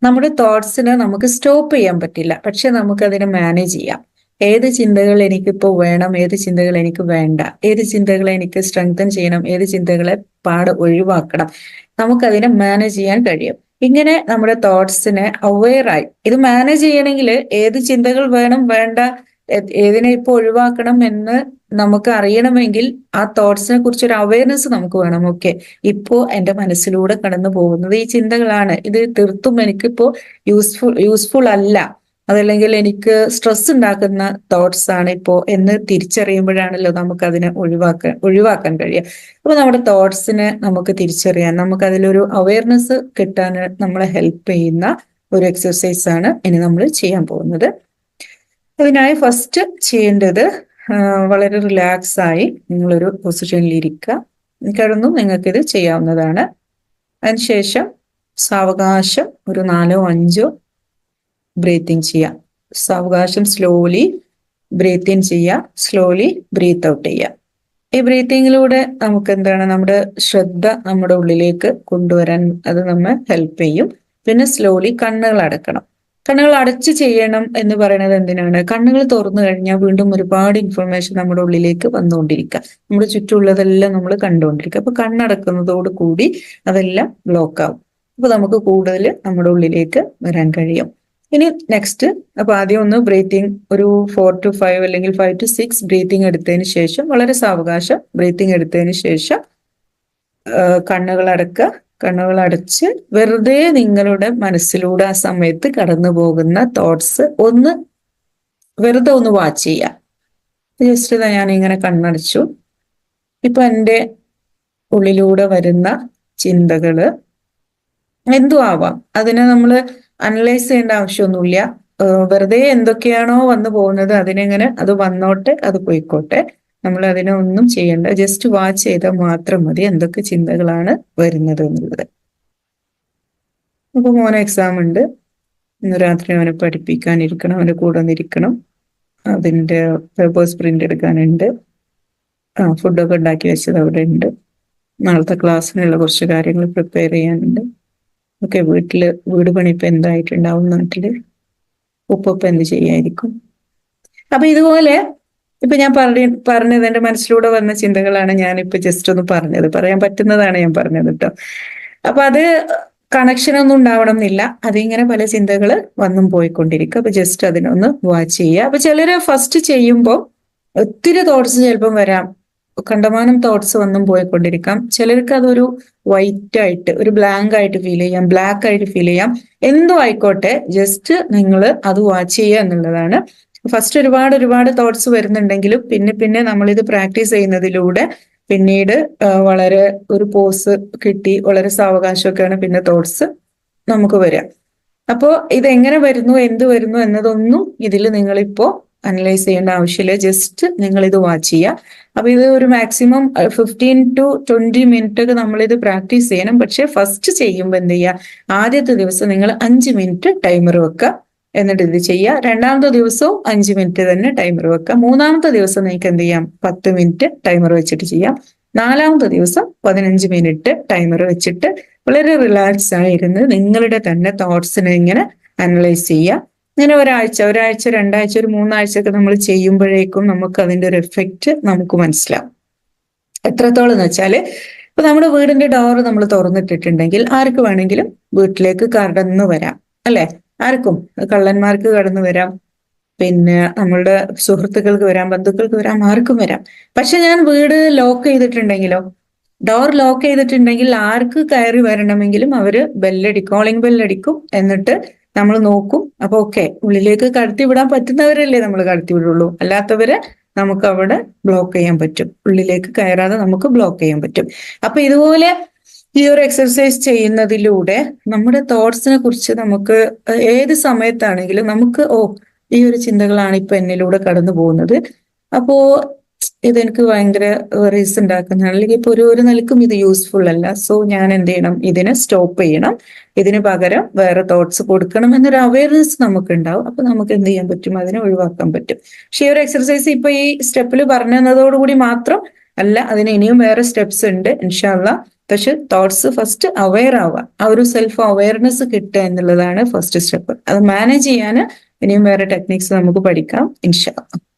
നമ്മുടെ തോട്ട്സിനെ നമുക്ക് സ്റ്റോപ്പ് ചെയ്യാൻ പറ്റില്ല, പക്ഷെ നമുക്കതിനെ മാനേജ് ചെയ്യാം. ഏത് ചിന്തകൾ എനിക്കിപ്പോൾ വേണം, ഏത് ചിന്തകൾ എനിക്ക് വേണ്ട, ഏത് ചിന്തകളെ എനിക്ക് സ്ട്രെങ്തൻ ചെയ്യണം, ഏത് ചിന്തകളെ പാടെ ഒഴിവാക്കണം, നമുക്കതിനെ മാനേജ് ചെയ്യാൻ കഴിയും. ഇങ്ങനെ നമ്മുടെ തോട്ട്സിനെ അവെയറായി ഇത് മാനേജ് ചെയ്യണമെങ്കിൽ ഏത് ചിന്തകൾ വേണം വേണ്ട, ഏതിനെ ഇപ്പോൾ ഒഴിവാക്കണം എന്ന് നമുക്ക് അറിയണമെങ്കിൽ ആ തോട്ട്സിനെ കുറിച്ചൊരു അവയർനെസ് നമുക്ക് വേണം. ഓക്കെ, ഇപ്പോ എന്റെ മനസ്സിലൂടെ കടന്നു പോകുന്നത് ഈ ചിന്തകളാണ്, ഇത് തീർത്തും എനിക്കിപ്പോ യൂസ്ഫുൾ അല്ല, അതല്ലെങ്കിൽ എനിക്ക് സ്ട്രെസ് ഉണ്ടാക്കുന്ന തോട്ട്സ് ആണ് ഇപ്പോ എന്ന് തിരിച്ചറിയുമ്പോഴാണല്ലോ നമുക്ക് അതിനെ ഒഴിവാക്കാൻ കഴിയുക. അപ്പൊ നമ്മുടെ തോട്ട്സിനെ നമുക്ക് തിരിച്ചറിയാൻ, നമുക്ക് അതിലൊരു അവയർനെസ് കിട്ടാൻ നമ്മളെ ഹെൽപ്പ് ചെയ്യുന്ന ഒരു എക്സർസൈസ് ആണ് ഇനി നമ്മൾ ചെയ്യാൻ പോകുന്നത്. അതിനായി ഫസ്റ്റ് ചെയ്യേണ്ടത് വളരെ റിലാക്സ് ആയി നിങ്ങളൊരു പൊസിഷനിൽ ഇരിക്കുക. കിടന്നും നിങ്ങൾക്കിത് ചെയ്യാവുന്നതാണ്. അതിനുശേഷം സാവകാശം ഒരു 4-5 ബ്രീത്തിങ് ചെയ്യാം. സാവകാശം സ്ലോലി ബ്രീത്ത് ഇൻ ചെയ്യുക, സ്ലോലി ബ്രീത്ത് ഔട്ട് ചെയ്യുക. ഈ ബ്രീത്തിങ്ങിലൂടെ നമുക്ക് എന്താണ്, നമ്മുടെ ശ്രദ്ധ നമ്മുടെ ഉള്ളിലേക്ക് കൊണ്ടുവരാൻ അത് നമ്മെ ഹെൽപ്പ് ചെയ്യും. പിന്നെ സ്ലോലി കണ്ണുകൾ അടക്കണം. കണ്ണുകൾ അടച്ച് ചെയ്യണം എന്ന് പറയുന്നത് എന്തിനാണ്? കണ്ണുകൾ തുറന്നു കഴിഞ്ഞാൽ വീണ്ടും ഒരുപാട് ഇൻഫർമേഷൻ നമ്മുടെ ഉള്ളിലേക്ക് വന്നുകൊണ്ടിരിക്കുക, നമ്മുടെ ചുറ്റുമുള്ളതെല്ലാം നമ്മൾ കണ്ടുകൊണ്ടിരിക്കുക. അപ്പൊ കണ്ണടക്കുന്നതോട് കൂടി അതെല്ലാം ബ്ലോക്ക് ആവും. അപ്പൊ നമുക്ക് കൂടുതൽ നമ്മുടെ ഉള്ളിലേക്ക് വരാൻ കഴിയും. ഇനി നെക്സ്റ്റ്, അപ്പൊ ആദ്യം ഒന്ന് ബ്രീത്തിങ് ഒരു 4 to 5 അല്ലെങ്കിൽ 5 to 6 ബ്രീത്തിങ് എടുത്തതിന് ശേഷം, വളരെ സാവകാശം ബ്രീത്തിങ് എടുത്തതിന് ശേഷം കണ്ണുകൾ അടക്കുക. കണ്ണുകൾ അടച്ച് വെറുതെ നിങ്ങളുടെ മനസ്സിലൂടെ ആ സമയത്ത് കടന്നു പോകുന്ന തോട്ട്സ് വെറുതെ ഒന്ന് വാച്ച് ചെയ്യുക. ജസ്റ്റ് ഞാൻ ഇങ്ങനെ കണ്ണടച്ചു. ഇപ്പൊ എൻ്റെ ഉള്ളിലൂടെ വരുന്ന ചിന്തകള് എന്തും ആവാം, അതിനെ നമ്മൾ അനലൈസ് ചെയ്യേണ്ട ആവശ്യമൊന്നുമില്ല. വെറുതെ എന്തൊക്കെയാണോ വന്നു പോകുന്നത് അതിനെങ്ങനെ അത് വന്നോട്ടെ, അത് പോയിക്കോട്ടെ, നമ്മൾ അതിനെ ഒന്നും ചെയ്യേണ്ട, ജസ്റ്റ് വാച്ച് ചെയ്താൽ മാത്രം മതി എന്തൊക്കെ ചിന്തകളാണ് വരുന്നത് എന്നുള്ളത്. ഇപ്പൊ മോനെ എക്സാം ഉണ്ട്, ഇന്ന് രാത്രി അവനെ പഠിപ്പിക്കാനിരിക്കണം, അവന്റെ കൂടെ ഒന്നിരിക്കണം, അതിന്റെ പേപ്പേഴ്സ് പ്രിന്റ് എടുക്കാനുണ്ട്, ഫുഡൊക്കെ ഉണ്ടാക്കി വെച്ചത് അവിടെ ഉണ്ട്, നാളത്തെ ക്ലാസ്സിനുള്ള കുറച്ച് കാര്യങ്ങൾ പ്രിപ്പയർ ചെയ്യാനുണ്ട്. ഓക്കെ, വീട് പണി ഇപ്പൊ എന്തായിട്ടുണ്ടാവും, നാട്ടില് ഉപ്പ എന്ത് ചെയ്യായിരിക്കും. അപ്പൊ ഇതുപോലെ ഇപ്പൊ ഞാൻ പറഞ്ഞത് എന്റെ മനസ്സിലൂടെ വന്ന ചിന്തകളാണ് ഞാനിപ്പോ ജസ്റ്റ് ഒന്ന് പറഞ്ഞത്, പറയാൻ പറ്റുന്നതാണ് ഞാൻ പറഞ്ഞത് കേട്ടോ. അപ്പൊ അത് കണക്ഷൻ ഒന്നും ഉണ്ടാവണം എന്നില്ല, അതിങ്ങനെ പല ചിന്തകൾ വന്നും പോയിക്കൊണ്ടിരിക്കുക. അപ്പൊ ജസ്റ്റ് അതിനൊന്ന് വാച്ച് ചെയ്യുക. അപ്പൊ ചിലര് ഫസ്റ്റ് ചെയ്യുമ്പോൾ ഒത്തിരി തോട്ട്സ് ചിലപ്പം വരാം, കണ്ടമാനം തോട്ട്സ് വന്നും പോയിക്കൊണ്ടിരിക്കാം. ചിലർക്ക് അതൊരു വൈറ്റ് ആയിട്ട്, ഒരു ബ്ലാങ്ക് ആയിട്ട് ഫീൽ ചെയ്യാം, ബ്ലാക്ക് ആയിട്ട് ഫീൽ ചെയ്യാം. എന്തോ ആയിക്കോട്ടെ, ജസ്റ്റ് നിങ്ങൾ അത് വാച്ച് ചെയ്യുക എന്നുള്ളതാണ്. ഫസ്റ്റ് ഒരുപാട് തോട്ട്സ് വരുന്നുണ്ടെങ്കിലും പിന്നെ നമ്മളിത് പ്രാക്ടീസ് ചെയ്യുന്നതിലൂടെ പിന്നീട് വളരെ ഒരു പോസ് കിട്ടി വളരെ സാവകാശമൊക്കെയാണ് പിന്നെ തോട്ട്സ് നമുക്ക് വരിക. അപ്പോ ഇതെങ്ങനെ വരുന്നു, എന്ത് വരുന്നു എന്നതൊന്നും ഇതിൽ നിങ്ങളിപ്പോ അനലൈസ് ചെയ്യേണ്ട ആവശ്യമില്ല, ജസ്റ്റ് നിങ്ങൾ ഇത് വാച്ച് ചെയ്യുക. അപ്പൊ ഇത് ഒരു മാക്സിമം 15 to 20 മിനിറ്റ് ഒക്കെ നമ്മളിത് പ്രാക്ടീസ് ചെയ്യണം. പക്ഷെ ഫസ്റ്റ് ചെയ്യുമ്പോൾ എന്ത് ചെയ്യുക, ആദ്യത്തെ ദിവസം നിങ്ങൾ 5 മിനിറ്റ് ടൈമർ വെക്കുക, എന്നിട്ട് ഇത് ചെയ്യുക. രണ്ടാമത്തെ ദിവസവും 5 മിനിറ്റ് തന്നെ ടൈമർ വെക്കുക. മൂന്നാമത്തെ ദിവസം നിങ്ങൾക്ക് എന്ത് ചെയ്യാം, 10 മിനിറ്റ് ടൈമർ വെച്ചിട്ട് ചെയ്യാം. നാലാമത്തെ ദിവസം 15 മിനിറ്റ് ടൈമർ വെച്ചിട്ട് വളരെ റിലാക്സ് ആയിരുന്ന് നിങ്ങളുടെ തന്നെ തോട്ട്സിനെ ഇങ്ങനെ അനലൈസ് ചെയ്യുക. ഇങ്ങനെ ഒരാഴ്ച 2 ആഴ്ച ഒരു 3 ആഴ്ചയൊക്കെ നമ്മൾ ചെയ്യുമ്പോഴേക്കും നമുക്ക് അതിന്റെ ഒരു എഫക്റ്റ് നമുക്ക് മനസ്സിലാവും. എത്രത്തോളം എന്ന് വെച്ചാല്, ഇപ്പൊ നമ്മുടെ വീടിന്റെ ഡോറ് നമ്മൾ തുറന്നിട്ടിട്ടുണ്ടെങ്കിൽ ആർക്ക് വേണമെങ്കിലും വീട്ടിലേക്ക് കടന്നു വരാം, അല്ലെ? ആർക്കും, കള്ളന്മാർക്ക് കടന്നു വരാം, പിന്നെ നമ്മളുടെ സുഹൃത്തുക്കൾക്ക് വരാം, ബന്ധുക്കൾക്ക് വരാം, ആർക്കും വരാം. പക്ഷെ ഞാൻ വീട് ലോക്ക് ചെയ്തിട്ടുണ്ടെങ്കിലോ, ഡോർ ലോക്ക് ചെയ്തിട്ടുണ്ടെങ്കിൽ ആർക്ക് കയറി വരണമെങ്കിലും അവര് കോളിംഗ് ബെല്ലടിക്കും, എന്നിട്ട് നമ്മൾ നോക്കും. അപ്പൊ ഓക്കെ, ഉള്ളിലേക്ക് കടത്തി വിടാൻ പറ്റുന്നവരല്ലേ നമ്മൾ കടത്തി വിടുള്ളൂ, അല്ലാത്തവരെ നമുക്ക് അവിടെ ബ്ലോക്ക് ചെയ്യാൻ പറ്റും, ഉള്ളിലേക്ക് കയറാതെ നമുക്ക് ബ്ലോക്ക് ചെയ്യാൻ പറ്റും. അപ്പൊ ഇതുപോലെ ഈ ഒരു എക്സർസൈസ് ചെയ്യുന്നതിലൂടെ നമ്മുടെ തോട്ട്സിനെ കുറിച്ച് നമുക്ക് ഏത് സമയത്താണെങ്കിലും നമുക്ക് ഈ ഒരു ചിന്തകളാണ് ഇപ്പൊ എന്നിലൂടെ കടന്നു പോകുന്നത്, അപ്പോ ഇതെനിക്ക് ഭയങ്കര റീസ് ഉണ്ടാക്കുന്നതാണ്, അല്ലെങ്കിൽ ഇപ്പൊ ഒരു നിലക്കും ഇത് യൂസ്ഫുൾ അല്ല, സോ ഞാൻ എന്ത് ചെയ്യണം, ഇതിനെ സ്റ്റോപ്പ് ചെയ്യണം, ഇതിന് പകരം വേറെ തോട്ട്സ് കൊടുക്കണം എന്നൊരു അവയർനെസ് നമുക്ക് ഉണ്ടാവും. അപ്പൊ നമുക്ക് എന്ത് ചെയ്യാൻ പറ്റും, അതിനെ ഒഴിവാക്കാൻ പറ്റും. പക്ഷെ ഈ ഒരു എക്സർസൈസ് ഇപ്പൊ ഈ സ്റ്റെപ്പിൽ പറഞ്ഞു തന്നതോടുകൂടി മാത്രം അല്ല, അതിന് ഇനിയും വേറെ സ്റ്റെപ്സ് ഉണ്ട്. ഇൻഷാ അല്ലാഹ് പക്ഷെ തോട്ട്സ് ഫസ്റ്റ് അവെയർ ആവുക, ആ ഒരു സെൽഫ് അവെയർനെസ് കിട്ടുക എന്നുള്ളതാണ് ഫസ്റ്റ് സ്റ്റെപ്പ്. അത് മാനേജ് ചെയ്യാൻ ഇനിയും വേറെ ടെക്നിക്സ് നമുക്ക് പഠിക്കാം ഇൻഷാ അല്ലാ.